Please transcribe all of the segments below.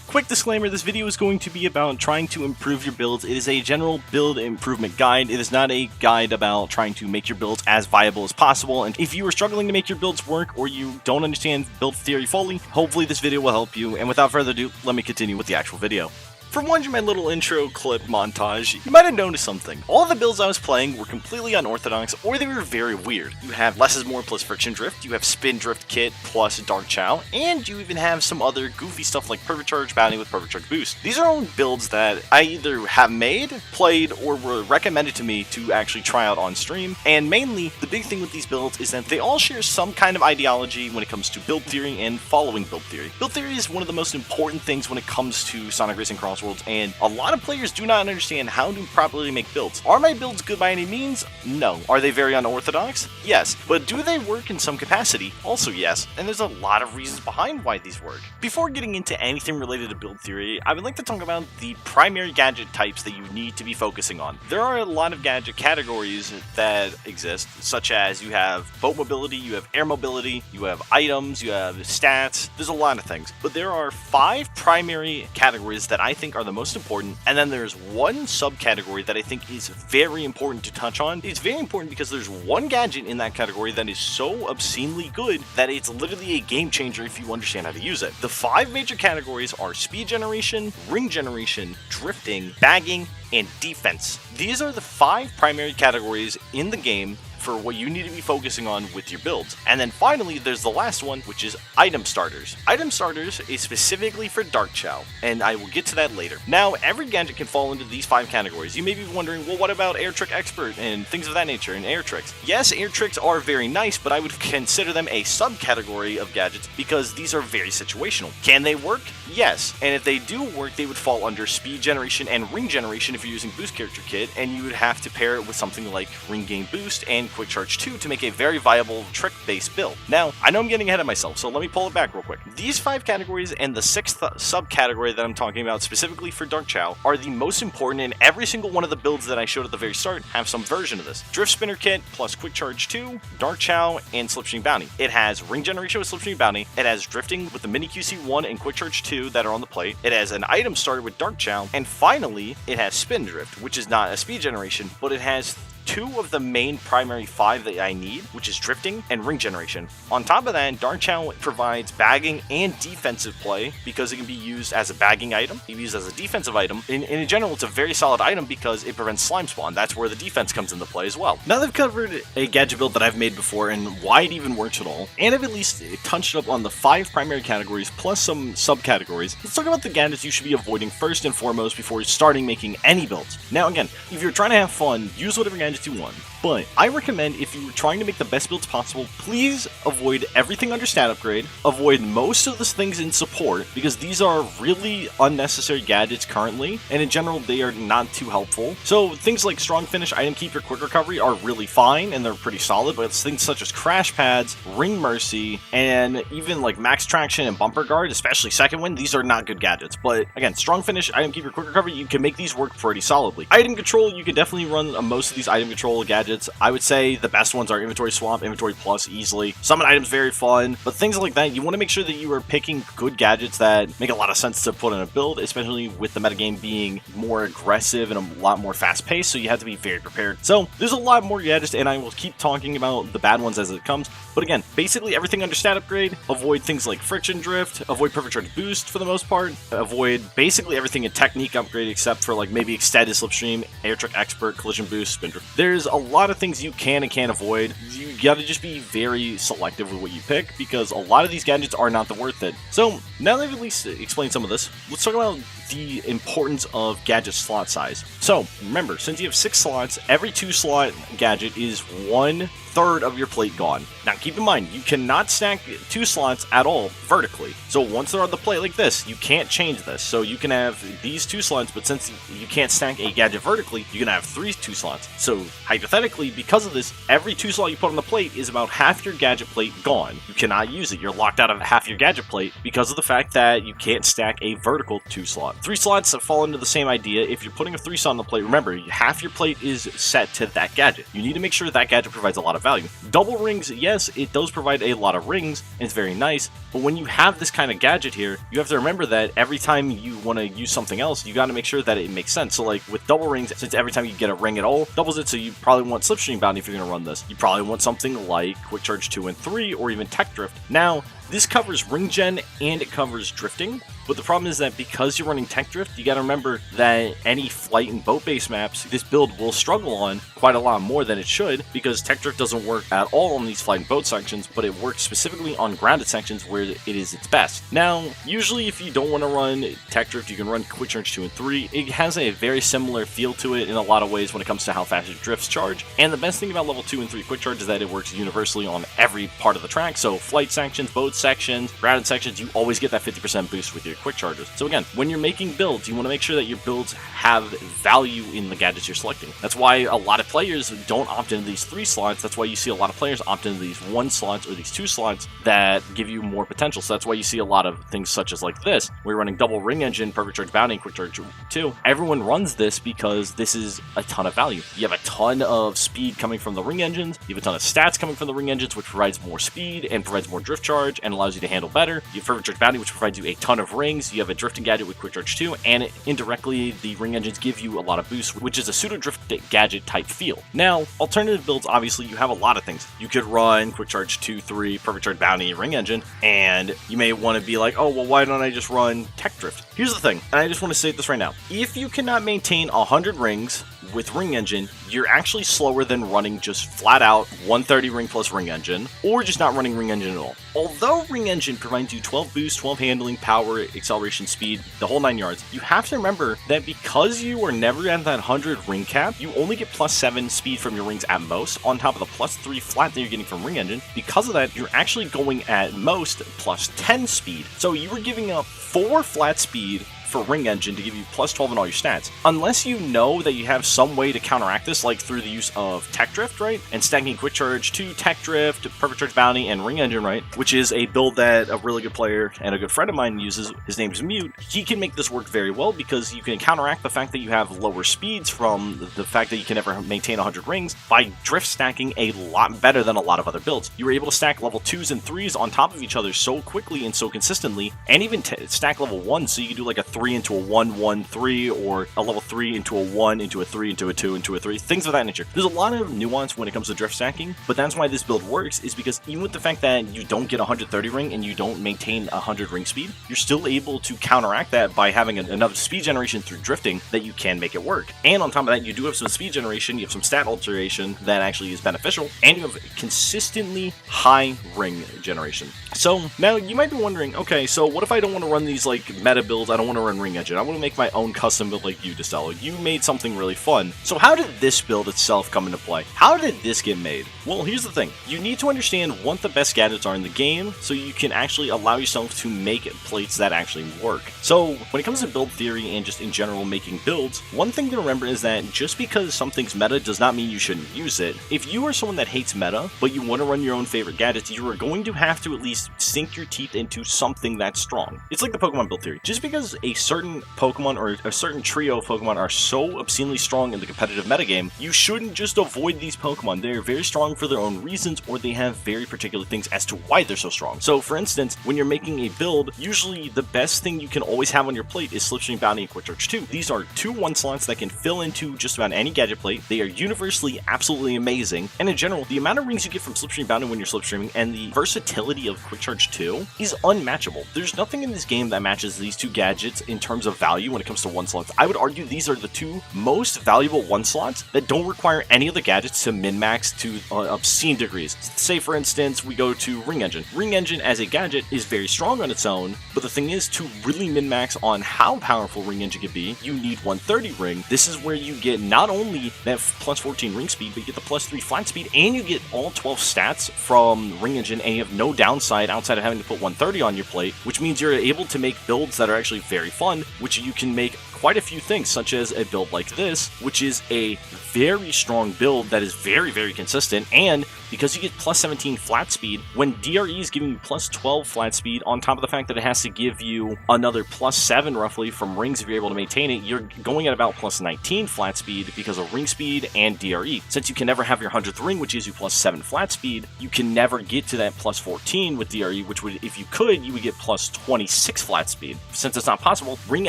Quick disclaimer, this video is going to be about trying to improve your builds. It is a general build improvement guide. It is not a guide about trying to make your builds as viable as possible. And if you are struggling to make your builds work or you don't understand build theory fully, hopefully this video will help you. And without further ado, let me continue with the actual video. For watching my little intro clip montage, you might have noticed something. All the builds I was playing were completely unorthodox, or they were very weird. You have less is more plus friction drift, you have spin drift kit plus dark chow, and you even have some other goofy stuff like perfect charge bounty with perfect charge boost. These are all builds that I either have made, played, or were recommended to me to actually try out on stream, and mainly, the big thing with these builds is that they all share some kind of ideology when it comes to build theory and following build theory. Build theory is one of the most important things when it comes to Sonic Racing Crossworlds, and a lot of players do not understand how to properly make builds. Are my builds good by any means? No. Are they very unorthodox? Yes. But do they work in some capacity? Also yes. And there's a lot of reasons behind why these work. Before getting into anything related to build theory, I would like to talk about the primary gadget types that you need to be focusing on. There are a lot of gadget categories that exist, such as you have boat mobility, you have air mobility, you have items, you have stats. There's a lot of things. But there are 5 primary categories that I think are the most important, and then there's one subcategory that I think is very important to touch on. It's very important because there's one gadget in that category that is so obscenely good that it's literally a game changer if you understand how to use it. The 5 major categories are speed generation, ring generation, drifting, bagging, and defense. These are the 5 primary categories in the game for what you need to be focusing on with your builds. And then finally, there's the last one, which is item starters. Item starters is specifically for Dark Chow, and I will get to that later. Now, every gadget can fall into these 5 categories. You may be wondering, well, what about Air Trick Expert and things of that nature and air tricks? Yes, air tricks are very nice, but I would consider them a subcategory of gadgets because these are very situational. Can they work? Yes. And if they do work, they would fall under speed generation and ring generation if you're using boost character kit, and you would have to pair it with something like ring gain boost and quick charge 2 to make a very viable trick based build. Now, I know I'm getting ahead of myself, so let me pull it back real quick. These 5 categories and the 6th subcategory that I'm talking about specifically for Dark Chow are the most important, and every single one of the builds that I showed at the very start have some version of this. Drift Spinner Kit plus Quick Charge 2, Dark Chow, and Slipstream Bounty. It has ring generation with Slipstream Bounty, it has drifting with the Mini QC1 and Quick Charge 2 that are on the plate, it has an item starter with Dark Chow, and finally, it has Spin Drift, which is not a speed generation, but it has 2 of the main primary 5 that I need, which is drifting and ring generation. On top of that, Dark Chow provides bagging and defensive play because it can be used as a bagging item, it can be used as a defensive item. In general, it's a very solid item because it prevents slime spawn. That's where the defense comes into play as well. Now that I've covered a gadget build that I've made before and why it even works at all, and I've at least touched up on the 5 primary categories plus some subcategories, let's talk about the gadgets you should be avoiding first and foremost before starting making any builds. Now again, if you're trying to have fun, use whatever gadgets you want. But I recommend if you're trying to make the best builds possible, please avoid everything under stat upgrade, avoid most of the things in support, because these are really unnecessary gadgets currently, and in general they are not too helpful. So things like strong finish, item keeper, quick recovery are really fine and they're pretty solid, but it's things such as crash pads, ring mercy, and even like max traction and bumper guard, especially second wind, these are not good gadgets. But again, strong finish, item keeper, quick recovery, you can make these work pretty solidly. Item control, you can definitely run most of these item control gadgets. I would say the best ones are inventory swap, inventory plus easily. Summon items very fun, but things like that, you want to make sure that you are picking good gadgets that make a lot of sense to put in a build, especially with the metagame being more aggressive and a lot more fast paced, so you have to be very prepared. So there's a lot more gadgets, and I will keep talking about the bad ones as it comes, but again, basically everything under stat upgrade, avoid things like friction drift, avoid perfect charge boost for the most part, avoid basically everything in technique upgrade except for like maybe extended slipstream, air trick expert, collision boost, spin drift. There's a lot of things you can and can't avoid. You gotta just be very selective with what you pick because a lot of these gadgets are not the worth it. So now that I've at least explained some of this, let's talk about the importance of gadget slot size. So remember, since you have 6 slots, every 2 slot gadget is 1/3 of your plate gone. Now keep in mind, you cannot stack 2 slots at all vertically. So once they're on the plate like this, you can't change this. So you can have these 2 slots, but since you can't stack a gadget vertically, you can have 3 2 slots. So hypothetically, because of this, every 2 slot you put on the plate is about half your gadget plate gone. You cannot use it. You're locked out of half your gadget plate because of the fact that you can't stack a vertical 2 slot. 3 slots fall into the same idea. If you're putting a 3 slot on the plate, remember, half your plate is set to that gadget. You need to make sure that gadget provides a lot of of value. Double rings, yes, it does provide a lot of rings, and it's very nice, but when you have this kind of gadget here, you have to remember that every time you want to use something else, you got to make sure that it makes sense. So like with double rings, since every time you get a ring at all, doubles it, so you probably want Slipstream Bounty if you're going to run this. You probably want something like Quick Charge 2 and 3, or even Tech Drift. Now, this covers ring gen and it covers drifting, but the problem is that because you're running Tech Drift, you gotta remember that any flight and boat-based maps, this build will struggle on quite a lot more than it should, because Tech Drift doesn't work at all on these flight and boat sections, but it works specifically on grounded sections where it is its best. Now, usually if you don't want to run Tech Drift, you can run Quick Charge 2 and 3. It has a very similar feel to it in a lot of ways when it comes to how fast your drifts charge, and the best thing about level 2 and 3 Quick Charge is that it works universally on every part of the track, so flight sections, boat sections, grounded sections, you always get that 50% boost with your quick charges. So again, when you're making builds, you want to make sure that your builds have value in the gadgets you're selecting. That's why a lot of players don't opt into these 3 slots. That's why you see a lot of players opt into these 1 slots or these 2 slots that give you more potential. So that's why you see a lot of things such as like this, where you're running double ring engine, perfect charge bounty, and quick charge 2. Everyone runs this because this is a ton of value. You have a ton of speed coming from the ring engines, you have a ton of stats coming from the ring engines, which provides more speed and provides more drift charge and allows you to handle better. You have perfect charge bounty, which provides you a ton of rings. You have a drifting gadget with quick charge 2, and indirectly the ring engines give you a lot of boost, which is a pseudo drift gadget type feel. Now, alternative builds, obviously you have a lot of things. You could run quick charge 2, 3, perfect charge bounty, ring engine, and you may want to be like, oh well, why don't I just run Tech Drift? Here's the thing, and I just want to say this right now. If you cannot maintain 100 rings with ring engine, you're actually slower than running just flat out 130 ring plus ring engine, or just not running ring engine at all. Although ring engine provides you 12 boost, 12 handling, power, acceleration, speed, the whole 9 yards, you have to remember that because you are never at that 100 ring cap, you only get plus 7 speed from your rings at most, on top of the plus 3 flat that you're getting from ring engine. Because of that, you're actually going at most plus 10 speed. So you were giving up 4 flat speed for ring engine to give you plus 12 in all your stats. Unless you know that you have some way to counteract this, like through the use of Tech Drift, right? And stacking Quick Charge 2, Tech Drift, Perfect Charge Bounty, and Ring Engine, right? Which is a build that a really good player and a good friend of mine uses. His name's Mute. He can make this work very well because you can counteract the fact that you have lower speeds from the fact that you can never maintain 100 rings by drift stacking a lot better than a lot of other builds. You were able to stack level 2s and 3s on top of each other so quickly and so consistently, and even stack level 1, so you can do like a 3 into a 1, 1, 3, or a level 3 into a 1, into a 3, into a 2, into a 3, things of that nature. There's a lot of nuance when it comes to drift stacking, but that's why this build works, is because even with the fact that you don't get 130 ring and you don't maintain 100 ring speed, you're still able to counteract that by having enough speed generation through drifting that you can make it work. And on top of that, you do have some speed generation, you have some stat alteration that actually is beneficial, and you have consistently high ring generation. So now you might be wondering, okay, so what if I don't want to run these like meta builds? I don't want to run ring engine. I want to make my own custom build like you, Destello. You made something really fun. So how did this build itself come into play? How did this get made? Well, here's the thing. You need to understand what the best gadgets are in the game so you can actually allow yourself to make plates that actually work. So when it comes to build theory and just in general making builds, one thing to remember is that just because something's meta does not mean you shouldn't use it. If you are someone that hates meta, but you want to run your own favorite gadgets, you are going to have to at least sink your teeth into something that's strong. It's like the Pokemon build theory. Just because a certain Pokemon or a certain trio of Pokemon are so obscenely strong in the competitive metagame, you shouldn't just avoid these Pokemon. They're very strong for their own reasons, or they have very particular things as to why they're so strong. So for instance, when you're making a build, usually the best thing you can always have on your plate is Slipstream Bounty and Quick Charge 2. These are 2 1 slots that can fill into just about any gadget plate. They are universally absolutely amazing, and in general, the amount of rings you get from Slipstream Bounty when you're slipstreaming and the versatility of Quick Charge 2 is unmatchable. There's nothing in this game that matches these 2 gadgets in terms of value when it comes to 1 slots. I would argue these are the 2 most valuable 1 slots that don't require any of the gadgets to min-max to obscene degrees. Say for instance, we go to Ring Engine. Ring Engine as a gadget is very strong on its own, but the thing is, to really min-max on how powerful Ring Engine can be, you need 130 ring. This is where you get not only that plus 14 ring speed, but you get the plus 3 flat speed, and you get all 12 stats from Ring Engine, and you have no downside outside of having to put 130 on your plate, which means you're able to make builds that are actually very fun, which you can make quite a few things, such as a build like this, which is a very strong build that is very, very consistent. And because you get plus 17 flat speed, when DRE is giving you plus 12 flat speed, on top of the fact that it has to give you another plus 7 roughly from rings if you're able to maintain it, you're going at about plus 19 flat speed because of ring speed and DRE. Since you can never have your 100th ring, which gives you plus 7 flat speed, you can never get to that plus 14 with DRE, which would, if you could, you would get plus 26 flat speed. Since it's not possible, Ring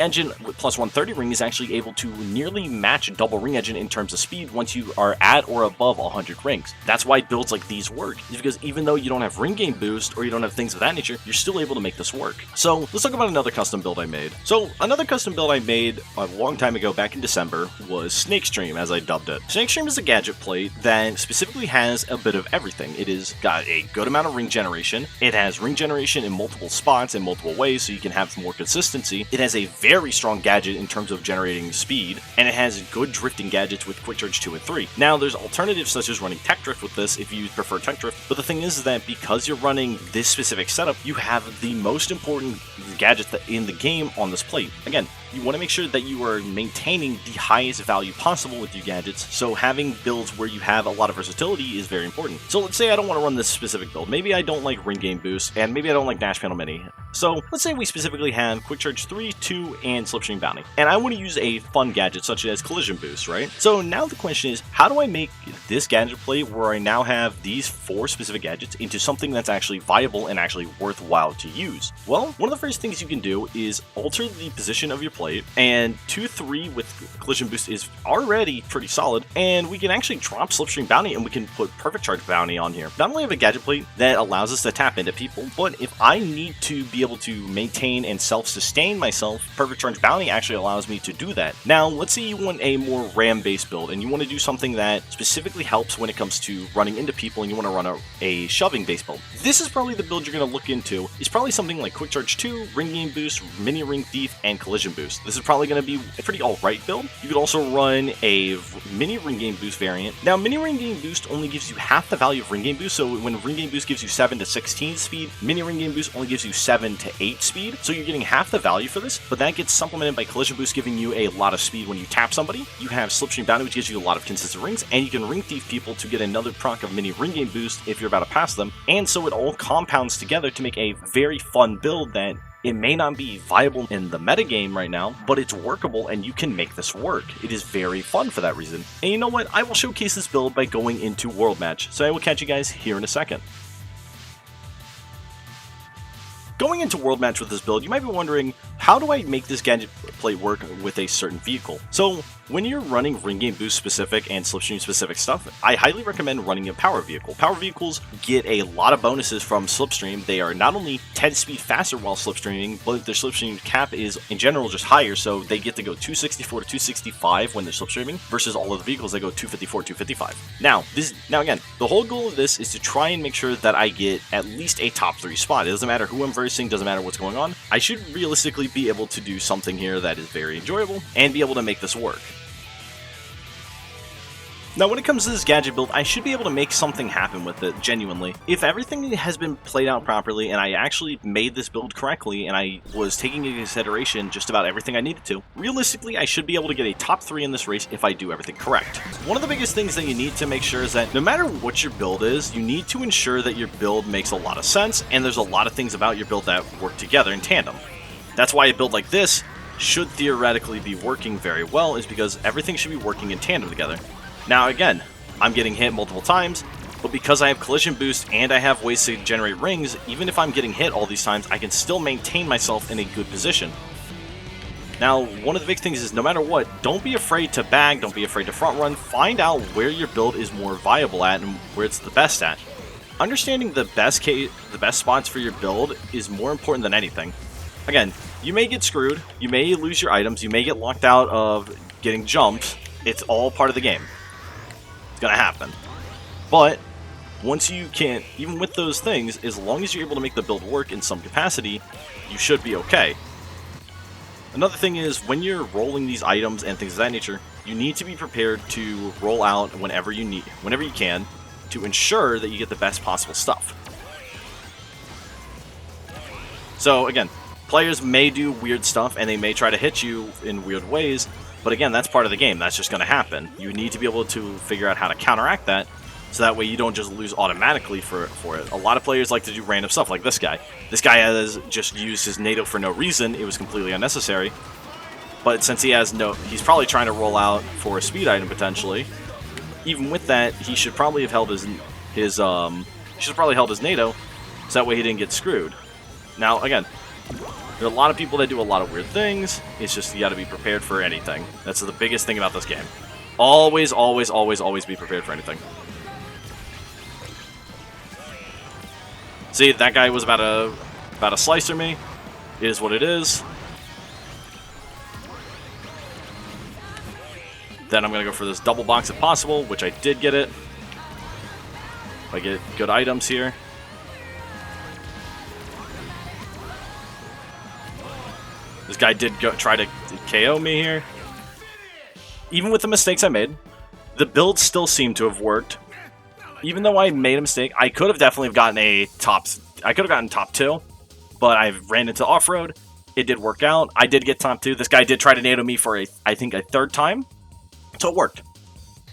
Engine with plus 130 ring is actually able to nearly match double Ring Engine in terms of speed once you are at or above 100 rings. That's why builds like these work, is because even though you don't have ring game boost or you don't have things of that nature, you're still able to make this work. So let's talk about another custom build I made. So another custom build I made a long time ago, back in December, was Snake Stream, as I dubbed it. Snake Stream is a gadget plate that specifically has a bit of everything. It has got a good amount of ring generation. It has ring generation in multiple spots in multiple ways, so you can have more consistency. It has a very strong gadget in terms of generating speed, and it has good drifting gadgets with Quick Charge 2 and 3. Now, there's alternatives such as running Tech Drift with this if you prefer Tech Drift, but the thing is that because you're running this specific setup, you have the most important gadget in the game on this plate. Again, you want to make sure that you are maintaining the highest value possible with your gadgets, so having builds where you have a lot of versatility is very important. So let's say I don't want to run this specific build. Maybe I don't like ring game boost, and maybe I don't like dash panel mini. So let's say we specifically have Quick Charge 3, 2, and Slipstream Bounty, and I want to use a fun gadget such as collision boost, right? So now the question is, how do I make this gadget plate where I now have these 4 specific gadgets into something that's actually viable and actually worthwhile to use? Well, one of the first things you can do is alter the position of your plate, and 2-3 with collision boost is already pretty solid, and we can actually drop Slipstream Bounty and we can put Perfect Charge Bounty on here. Not only have a gadget plate that allows us to tap into people, but if I need to be able to maintain and self-sustain myself, Perfect Charge Bounty actually allows me to do that. Now, let's say you want a more ram-based build and you want to do something that specifically helps when it comes to running into people, and you want to run a shoving-based build. This is probably the build you're going to look into. It's probably something like Quick Charge 2, Ring Game Boost, Mini Ring Thief, and Collision Boost. This is probably going to be a pretty alright build. You could also run a Mini Ring Game Boost variant. Now, Mini Ring Game Boost only gives you half the value of Ring Game Boost, so when Ring Game Boost gives you 7 to 16 speed, Mini Ring Game Boost only gives you 7 to 8 speed, so you're getting half the value for this, but that gets supplemented by Collision Boost giving you a lot of speed when you tap somebody. You have Slipstream Bounty, which gives you a lot of consistent rings, and you can Ring Thief people to get another proc of Mini Ring Game Boost if you're about to pass them, and so it all compounds together to make a very fun build that it may not be viable in the metagame right now, but it's workable and you can make this work. It is very fun for that reason. And you know what? I will showcase this build by going into World Match, so I will catch you guys here in a second. Going into World Match with this build, you might be wondering, how do I make this gadget plate work with a certain vehicle? So, when you're running Ring Game Boost specific and Slipstream specific stuff, I highly recommend running a power vehicle. Power vehicles get a lot of bonuses from Slipstream. They are not only 10 speed faster while slipstreaming, but their slipstream cap is in general just higher, so they get to go 264 to 265 when they're slipstreaming, versus all of the vehicles that go 254 to 255. Now again, the whole goal of this is to try and make sure that I get at least a top 3 spot. It doesn't matter who I'm versing, doesn't matter what's going on. I should realistically be able to do something here that is very enjoyable and be able to make this work. Now, when it comes to this gadget build, I should be able to make something happen with it, genuinely. If everything has been played out properly, and I actually made this build correctly, and I was taking into consideration just about everything I needed to, realistically, I should be able to get a top 3 in this race if I do everything correct. One of the biggest things that you need to make sure is that no matter what your build is, you need to ensure that your build makes a lot of sense, and there's a lot of things about your build that work together in tandem. That's why a build like this should theoretically be working very well, is because everything should be working in tandem together. Now again, I'm getting hit multiple times, but because I have collision boost and I have ways to generate rings, even if I'm getting hit all these times, I can still maintain myself in a good position. Now, one of the big things is no matter what, don't be afraid to bag, don't be afraid to front run, find out where your build is more viable at and where it's the best at. Understanding the best spots for your build is more important than anything. Again, you may get screwed, you may lose your items, you may get locked out of getting jumped. It's all part of the game. Gonna happen. But once you can, even with those things, as long as you're able to make the build work in some capacity, you should be okay. Another thing is, when you're rolling these items and things of that nature, you need to be prepared to roll out whenever you can, to ensure that you get the best possible stuff. So again, Players may do weird stuff and they may try to hit you in weird ways, but again, that's part of the game. That's just going to happen. You need to be able to figure out how to counteract that, so that way you don't just lose automatically for it. A lot of players like to do random stuff, like this guy. This guy has just used his NATO for no reason. It was completely unnecessary. But since he has he's probably trying to roll out for a speed item potentially. Even with that, he should probably have held his NATO, so that way he didn't get screwed. Now, again, there are a lot of people that do a lot of weird things. It's just you got to be prepared for anything. That's the biggest thing about this game. Always, always, always, always be prepared for anything. See, that guy was about to slicer me. It is what it is. Then I'm going to go for this double box if possible, which I did get it. If I get good items here. This guy did try to KO me here. Even with the mistakes I made, the build still seemed to have worked. Even though I made a mistake, I could have definitely gotten I could have gotten top 2, but I ran into off-road. It did work out. I did get top 2. This guy did try to NATO me for I think a 3rd time. So it worked.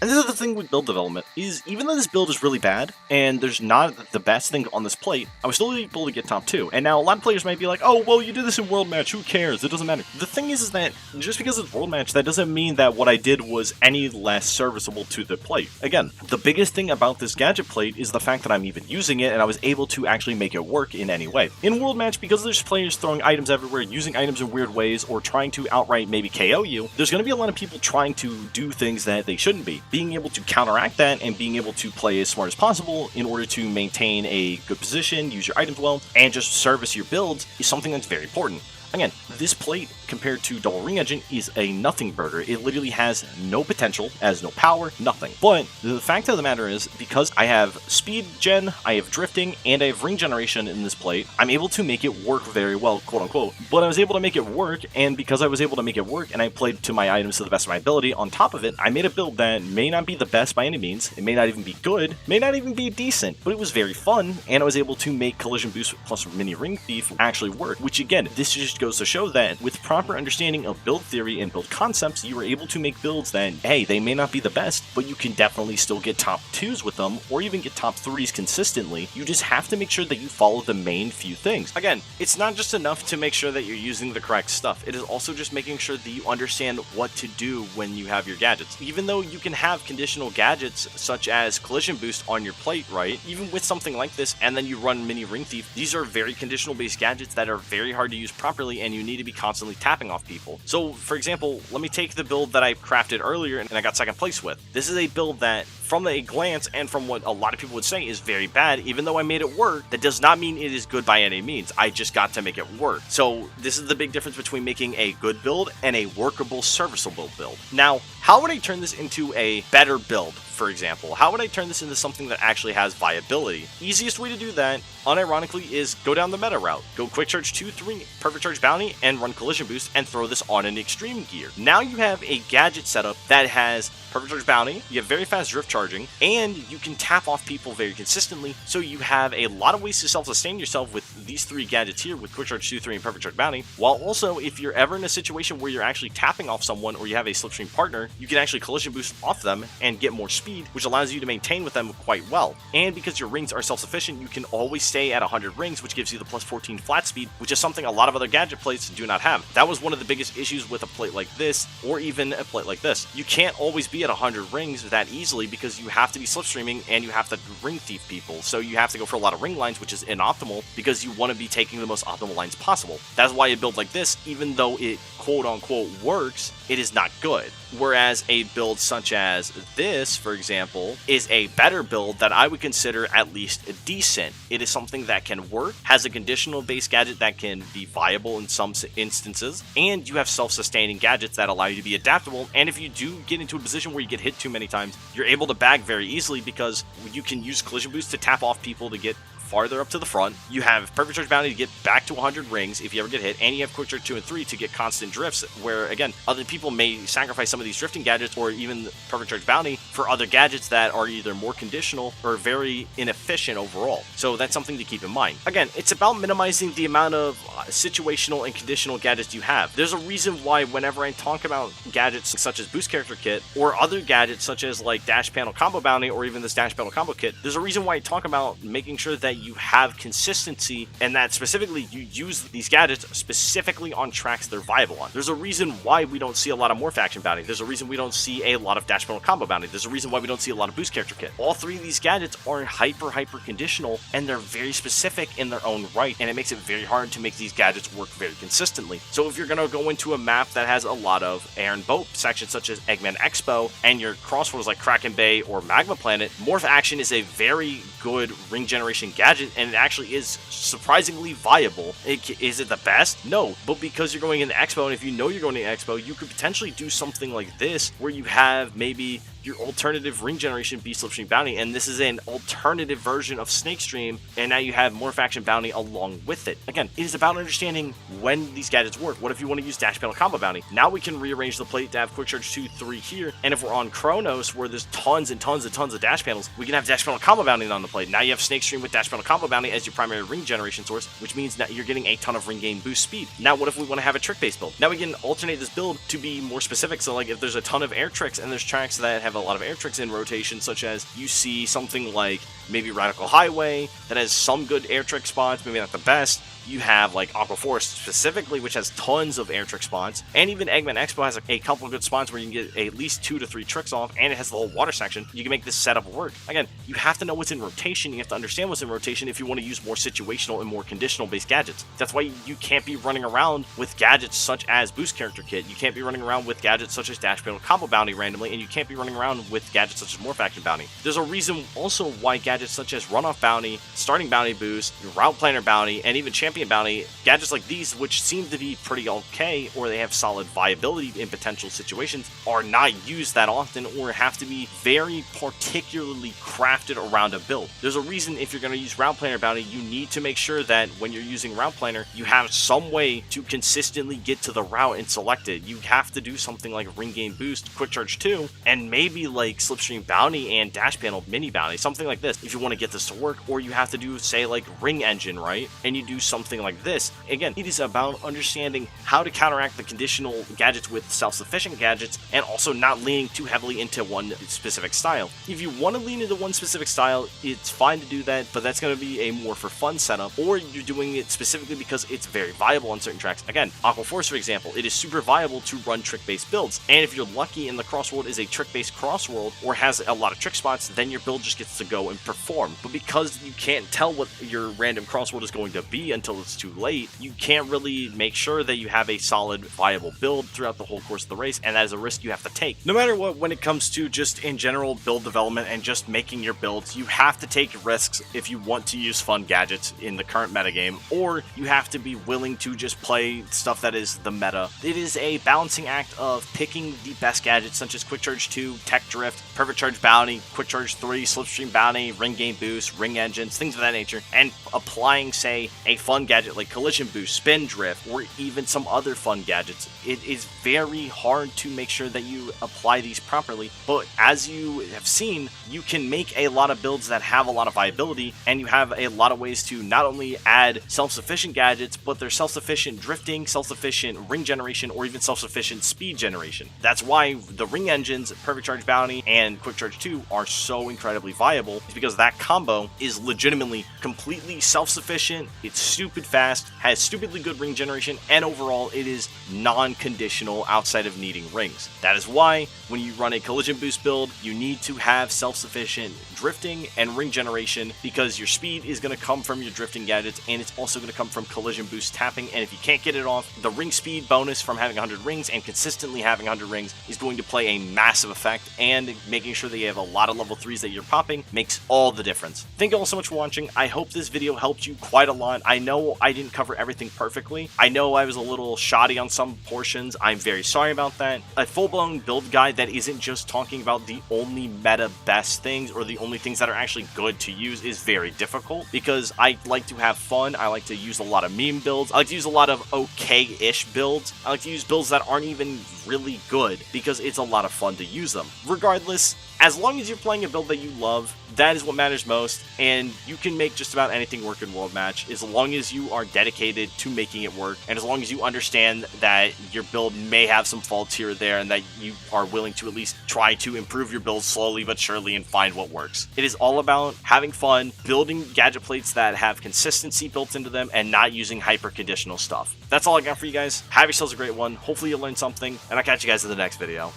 And this is the thing with build development, is even though this build is really bad, and there's not the best thing on this plate, I was still able to get top 2. And now a lot of players might be like, oh, well, you did this in World Match, who cares? It doesn't matter. The thing is that just because it's World Match, that doesn't mean that what I did was any less serviceable to the plate. Again, the biggest thing about this gadget plate is the fact that I'm even using it, and I was able to actually make it work in any way. In World Match, because there's players throwing items everywhere, using items in weird ways, or trying to outright maybe KO you, there's going to be a lot of people trying to do things that they shouldn't be. Being able to counteract that and being able to play as smart as possible in order to maintain a good position, use your items well, and just service your builds is something that's very important. Again, this plate, compared to Double Ring Engine, is a nothing burger. It literally has no potential, has no power, nothing. But the fact of the matter is, because I have speed gen, I have drifting, and I have ring generation in this plate, I'm able to make it work very well, quote unquote. But I was able to make it work, and because I was able to make it work, and I played to my items to the best of my ability, on top of it, I made a build that may not be the best by any means, it may not even be good, may not even be decent, but it was very fun, and I was able to make Collision Boost plus Mini Ring Thief actually work, which again, this just goes to show that with proper understanding of build theory and build concepts, you are able to make builds that, hey, they may not be the best, but you can definitely still get top 2s with them, or even get top 3s consistently. You just have to make sure that you follow the main few things. Again, it's not just enough to make sure that you're using the correct stuff, it is also just making sure that you understand what to do when you have your gadgets. Even though you can have conditional gadgets such as Collision Boost on your plate, right? Even with something like this, and then you run Mini Ring Thief, these are very conditional based gadgets that are very hard to use properly, and you need to be constantly tapping off people. So, for example, let me take the build that I crafted earlier and I got 2nd place with. This is a build that, from a glance and from what a lot of people would say, is very bad. Even though I made it work, that does not mean it is good by any means. I just got to make it work. So this is the big difference between making a good build and a workable, serviceable build. Now, how would I turn this into a better build, for example? How would I turn this into something that actually has viability? Easiest way to do that, unironically, is go down the meta route. Go Quick Charge 2-3, Perfect Charge Bounty, and run Collision Boost, and throw this on an extreme gear. Now you have a gadget setup that has Perfect Charge Bounty, you have very fast drift charging, and you can tap off people very consistently, so you have a lot of ways to self-sustain yourself with these 3 gadgets here, with Quick Charge 2-3 and Perfect Charge Bounty, while also, if you're ever in a situation where you're actually tapping off someone, or you have a slipstream partner, you can actually Collision Boost off them and get more speed, which allows you to maintain with them quite well. And because your rings are self-sufficient, you can always stay at 100 rings, which gives you the plus 14 flat speed, which is something a lot of other gadget plates do not have. That was one of the biggest issues with a plate like this, or even a plate like this. You can't always be at 100 rings that easily, because you have to be slipstreaming and you have to ring thief people, so you have to go for a lot of ring lines, which is inoptimal, because you want to be taking the most optimal lines possible. That's why a build like this, even though it quote-unquote works, it is not good. Whereas a build such as this, for example, is a better build that I would consider at least decent. It is something that can work, has a conditional based gadget that can be viable in some instances, and you have self-sustaining gadgets that allow you to be adaptable, and if you do get into a position where you get hit too many times, you're able to bag very easily, because you can use Collision Boost to tap off people to get farther up to the front. You have Perfect Charge Bounty to get back to 100 rings if you ever get hit, and you have Quick Charge 2 and 3 to get constant drifts, where, again, other people may sacrifice some of these drifting gadgets or even Perfect Charge Bounty for other gadgets that are either more conditional or very inefficient overall. So that's something to keep in mind. Again, it's about minimizing the amount of situational and conditional gadgets you have. There's a reason why whenever I talk about gadgets such as Boost Character Kit or other gadgets such as like Dash Panel Combo Bounty or even this Dash Panel Combo Kit, there's a reason why I talk about making sure that you have consistency and that specifically you use these gadgets specifically on tracks they're viable on. There's a reason why we don't see a lot of Morph Action Bounty. There's a reason we don't see a lot of Dash Panel Combo Bounty. There's a reason why we don't see a lot of Boost Character Kit. All three of these gadgets are hyper conditional, and they're very specific in their own right, and it makes it very hard to make these gadgets work very consistently. So if you're going to go into a map that has a lot of air and boat sections such as Eggman Expo, and your Crossworlds like Kraken Bay or Magma Planet, Morph Action is a very good ring generation gadget, and it actually is surprisingly viable. Is it the best? No, but because you're going into Expo, and if you know you're going to Expo, you could potentially do something like this, where you have maybe your alternative ring generation be Slipstream Bounty, and this is an alternative version of Snake Stream, and now you have Morph Action Bounty along with it. Again, it is about understanding when these gadgets work. What if you want to use Dash Panel Combo Bounty? Now we can rearrange the plate to have Quick Charge 2, 3 here, and if we're on Chronos, where there's tons and tons of Dash Panels, we can have Dash Panel Combo Bounty on the plate. Now you have Snake Stream with Dash Panel Combo Bounty as your primary ring generation source, which means that you're getting a ton of ring gain boost speed. Now what if we want to have a trick-based build? Now we can alternate this build to be more specific, so like if there's a ton of air tricks and there's tracks that have a lot of air tricks in rotation, such as you see something like maybe Radical Highway that has some good air trick spots, maybe not the best. You have like Aqua Forest specifically, which has tons of air trick spots, and even Eggman Expo has a couple of good spots where you can get at least 2 to 3 tricks off, and it has the whole water section. You can make this setup work. Again, you have to know what's in rotation. You have to understand what's in rotation if you want to use more situational and more conditional based gadgets. That's why you can't be running around with gadgets such as Boost Character Kit. You can't be running around with gadgets such as Dash Panel Combo Bounty randomly, and you can't be running around with gadgets such as Morph Action Bounty. There's a reason also why gadgets such as Runoff Bounty, Starting Bounty Boost, Route Planner Bounty, and even Champion Bounty, gadgets like these, which seem to be pretty okay, or they have solid viability in potential situations, are not used that often or have to be very particularly crafted around a build. There's a reason if you're going to use Route Planner Bounty, you need to make sure that when you're using Route Planner, you have some way to consistently get to the route and select it. You have to do something like Ring Gain Boost, Quick Charge 2, and maybe like Slipstream Bounty and Dash Panel Mini Bounty, something like this, if you want to get this to work. Or you have to do, say, like Ring Engine, right? And you do something like this. Again, it is about understanding how to counteract the conditional gadgets with self-sufficient gadgets, and also not leaning too heavily into one specific style. If you want to lean into one specific style, it's fine to do that, but that's going to be a more for fun setup, or you're doing it specifically because it's very viable on certain tracks. Again, Aqua Force, for example, it is super viable to run trick-based builds, and if you're lucky and the Crossworld is a trick-based Crossworld or has a lot of trick spots, then your build just gets to go and perform. But because you can't tell what your random Crossworld is going to be until it's too late, you can't really make sure that you have a solid, viable build throughout the whole course of the race, and that is a risk you have to take. No matter what, when it comes to just in general build development and just making your builds, you have to take risks if you want to use fun gadgets in the current metagame, or you have to be willing to just play stuff that is the meta. It is a balancing act of picking the best gadgets such as Quick Charge 2, Tech Drift, Perfect Charge Bounty, Quick Charge 3, Slipstream Bounty, Ring Gain Boost, Ring Engines, things of that nature, and applying, say, a fun gadget like Collision Boost, Spin Drift, or even some other fun gadgets. It is very hard to make sure that you apply these properly, but as you have seen, you can make a lot of builds that have a lot of viability, and you have a lot of ways to not only add self-sufficient gadgets, but they're self-sufficient drifting, self-sufficient ring generation, or even self-sufficient speed generation. That's why the Ring Engines, Perfect Charge Bounty, and Quick Charge 2 are so incredibly viable, is because that combo is legitimately completely self-sufficient, it's stupid fast, has stupidly good ring generation, and overall it is non-conditional outside of needing rings. That is why when you run a Collision Boost build, you need to have self-sufficient drifting and ring generation, because your speed is going to come from your drifting gadgets, and it's also going to come from Collision Boost tapping, and if you can't get it off, the ring speed bonus from having 100 rings and consistently having 100 rings is going to play a massive effect, and making sure that you have a lot of level 3s that you're popping makes all the difference. Thank you all so much for watching. I hope this video helped you quite a lot. I know know I didn't cover everything perfectly. I know I was a little shoddy on some portions. I'm very sorry about that. A full-blown build guide that isn't just talking about the only meta best things or the only things that are actually good to use is very difficult, because I like to have fun. I like to use a lot of meme builds. I like to use a lot of okay-ish builds. I like to use builds that aren't even really good because it's a lot of fun to use them. Regardless, as long as you're playing a build that you love, that is what matters most, and you can make just about anything work in World Match as long as you are dedicated to making it work, and as long as you understand that your build may have some faults here or there, and that you are willing to at least try to improve your build slowly but surely and find what works. It is all about having fun, building gadget plates that have consistency built into them, and not using hyper-conditional stuff. That's all I got for you guys. Have yourselves a great one. Hopefully you learned something, and I'll catch you guys in the next video.